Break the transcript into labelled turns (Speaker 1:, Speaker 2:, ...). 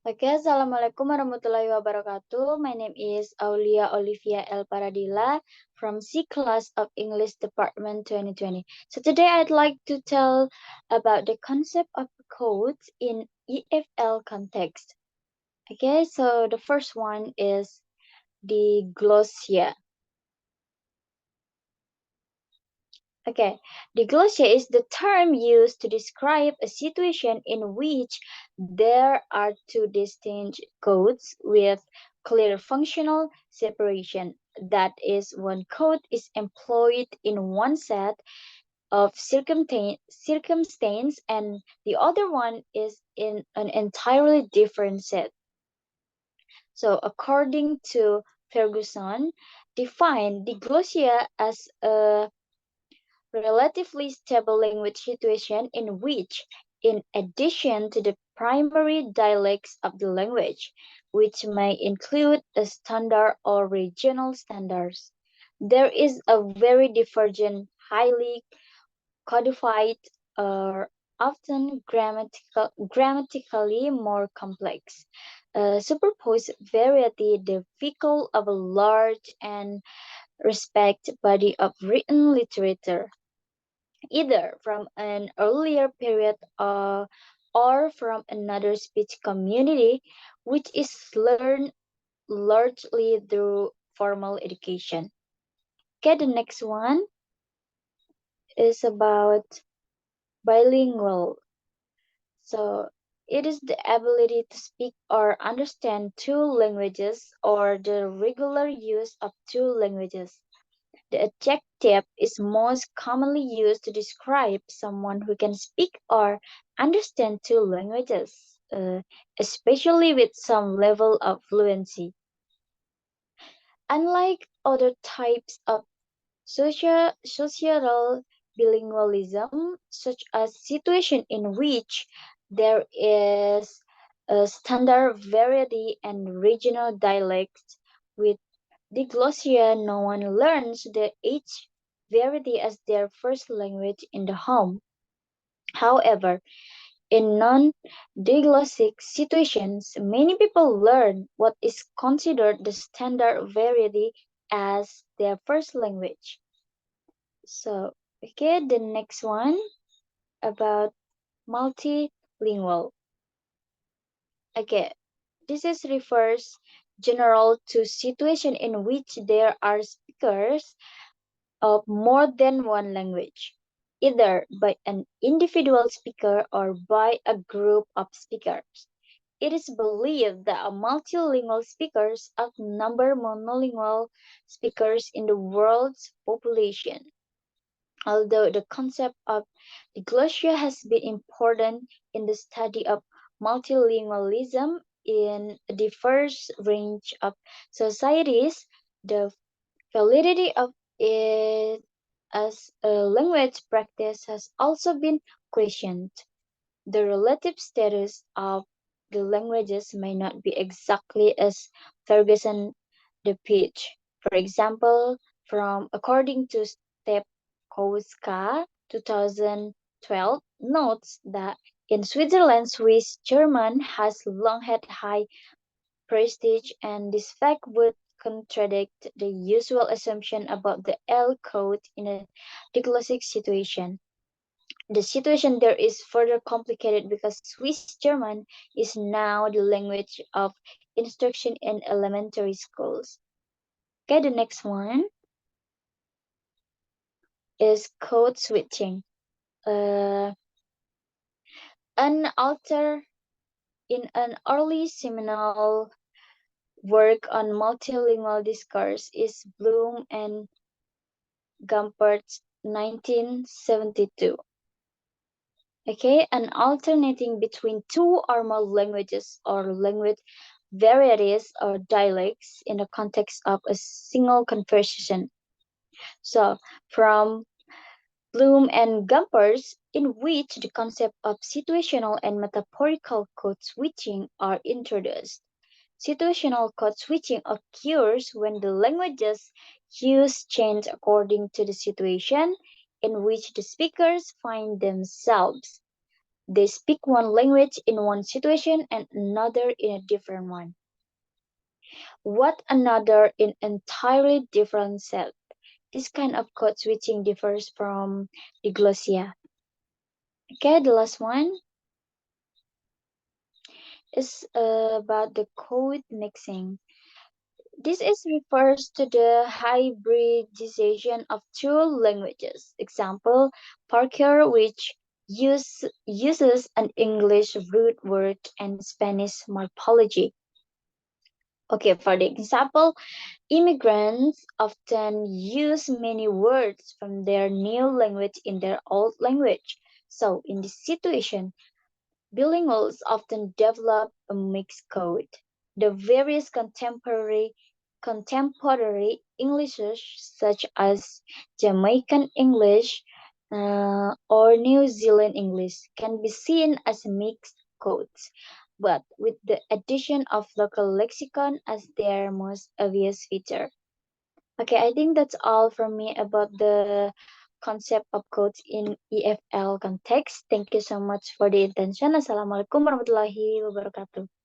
Speaker 1: Okay, Assalamualaikum warahmatullahi wabarakatuh. My name is Aulia Olivia El Paradila from C Class of English Department 2020. So today I'd like to tell about the concept of codes in EFL context. Okay, so the first one is the glossia. Okay, diglossia is the term used to describe a situation in which there are two distinct codes with clear functional separation. That is, one code is employed in one set of circumstance and the other one is in an entirely different set. So according to Ferguson, define diglossia as a relatively stable language situation in which, in addition to the primary dialects of the language, which may include a standard or regional standards, there is a very divergent, highly codified, or often grammatically more complex, superposed variety, the vehicle of a large and respected body of written literature either from an earlier period or from another speech community, which is learned largely through formal education. Okay, the next one is about bilingual. So it is the ability to speak or understand two languages or the regular use of two languages. The adjective is most commonly used to describe someone who can speak or understand two languages, especially with some level of fluency. Unlike other types of societal bilingualism, such as situation in which there is a standard variety and regional dialects, with diglossia, no one learns the each variety as their first language in the home. However, in non-diglossic situations, many people learn what is considered the standard variety as their first language. So, okay, the next one about multilingual. Okay, this is refers general to situation in which there are speakers of more than one language, either by an individual speaker or by a group of speakers. It is believed that a multilingual speakers outnumber monolingual speakers in the world's population. Although the concept of diglossia has been important in the study of multilingualism in a diverse range of societies, the validity of it as a language practice has also been questioned. The relative status of the languages may not be exactly as Ferguson depicts. For example, from according to Stepkowska 2012 notes that in Switzerland, Swiss German has long had high prestige, and this fact would contradict the usual assumption about the L code in a diglossic situation. The situation there is further complicated because Swiss German is now the language of instruction in elementary schools. Okay, the next one is code switching. Uh, an author in an early seminal work on multilingual discourse is Bloom and Gumpert's 1972. Okay, and alternating between two or more languages or language varieties or dialects in the context of a single conversation. So, from Bloom and Gumpers, in which the concept of situational and metaphorical code switching are introduced. Situational code switching occurs when the languages used change according to the situation in which the speakers find themselves. They speak one language in one situation and another in a different one. What another in entirely different set. This kind of code switching differs from diglossia. Okay, the last one is about the code mixing. This is refers to the hybridization of two languages. Example, Parker, which uses an English root word and Spanish morphology. Okay, for the example, immigrants often use many words from their new language in their old language. So, in this situation, bilinguals often develop a mixed code. The various contemporary Englishes, such as Jamaican English or New Zealand English, can be seen as mixed codes, but with the addition of local lexicon as their most obvious feature. Okay, I think that's all from me about the concept of codes in EFL context. Thank you so much for the attention. Assalamualaikum warahmatullahi wabarakatuh.